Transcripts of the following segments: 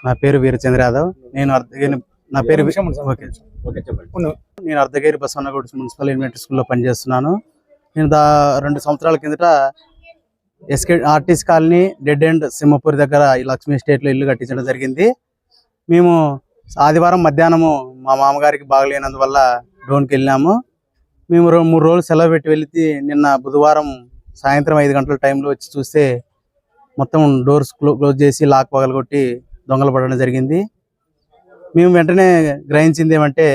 నా పేరు వీరచంద్ర యాదవ్. నేను నేను అర్ధగిరి బసవనగూడ మున్సిపల్ ఎలిమెంటరీ స్కూల్లో పనిచేస్తున్నాను. నేను 2 సంవత్సరాల కిందట RTC colony dead end Simhapur దగ్గర ఈ లక్ష్మీ ఎస్టేట్లో ఇల్లు కట్టించడం జరిగింది. మేము ఆదివారం మధ్యాహ్నము మా మామగారికి బాగలేనందువల్ల డోన్కి వెళ్ళినాము. మేము 3 రోజులు సెలవు పెట్టి వెళితే నిన్న బుధవారం సాయంత్రం 5 గంటల టైంలో వచ్చి చూస్తే మొత్తం డోర్స్ క్లోజ్ చేసి లాక్ పగలగొట్టి దొంగలు పడడం జరిగింది. మేము వెంటనే గ్రహించింది ఏమంటే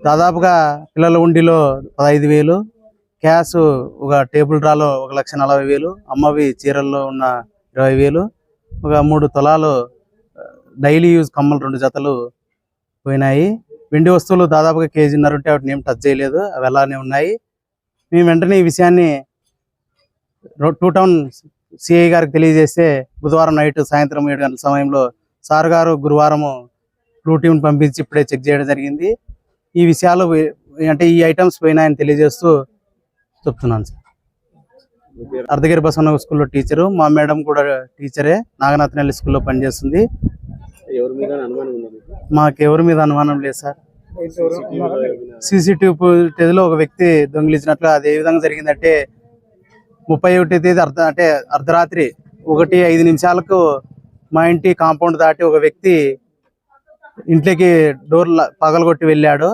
దాదాపుగా పిల్లల ఉండిలో 15,000, క్యాష్ ఒక టేబుల్ డ్రాలో 1,40,000, అమ్మవి చీరల్లో ఉన్న 20,000, ఒక 3 తులాలు డైలీ యూజ్ కమ్మలు 2 జతలు పోయినాయి. వెండి వస్తువులు దాదాపుగా 1.5 kg ఉంటే వాటిని ఏం టచ్ చేయలేదు, అవి అలానే ఉన్నాయి. మేము వెంటనే ఈ విషయాన్ని 2 టౌన్ సిఐ గారికి తెలియజేస్తే బుధవారం నైట్ సాయంత్రం 7 గంటల సమయంలో సార్ గారు గురువారము బ్లూ టీమ్ని పంపించి ఇప్పుడే చెక్ చేయడం జరిగింది. ఈ విషయాలు అంటే ఈ ఐటమ్స్ పోయినాయని తెలియజేస్తూ చెప్తున్నాను సార్. అర్ధగిరి బసవనగర్ స్కూల్లో టీచరు, మా మేడం కూడా టీచరే, నాగనాథనల్లి స్కూల్లో పనిచేస్తుంది. మాకు ఎవరి మీద అనుమానం లేదు సార్. సీసీటీవీ ఫుటేజ్లో ఒక వ్యక్తి దొంగిలించినట్లు అది ఏ విధంగా జరిగిందంటే 31వ తేదీ అర్ధరాత్రి 1:05 మా ఇంటి కాంపౌండ్ దాటి ఒక వ్యక్తి ఇంట్లోకి డోర్ పగలగొట్టి వెళ్ళాడు.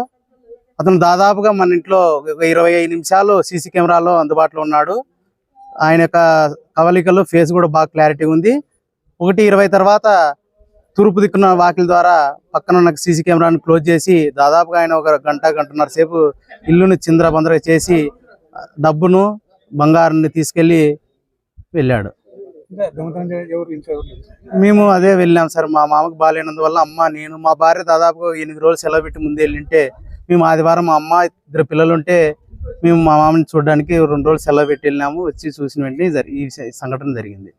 అతను దాదాపుగా మన ఇంట్లో 25 నిమిషాలు సీసీ కెమెరాలో అందుబాటులో ఉన్నాడు. ఆయన యొక్క కవలికలు ఫేస్ కూడా బాగా క్లారిటీ ఉంది. 1:20 తర్వాత తూర్పు దిక్కున వాకిల ద్వారా పక్కన ఉన్న సీసీ కెమెరాను క్లోజ్ చేసి దాదాపుగా ఆయన ఒక గంటన్నర సేపు ఇల్లును చిందరబందర చేసి డబ్బును బంగారాన్ని తీసుకెళ్లి వెళ్ళాడు. మేము అదే వెళ్ళాం సార్. మా మామకు బాగాలేనందువల్ల అమ్మ, నేను, మా భార్య దాదాపు 8 రోజులు సెలవు పెట్టి ముందు వెళ్ళింటే మేము ఆదివారం మా అమ్మ 2 పిల్లలు ఉంటే మేము మా మామని చూడడానికి 2 రోజులు సెలవు పెట్టి వెళ్ళినాము. వచ్చి చూసిన వెంటనే ఈ సంఘటన జరిగింది.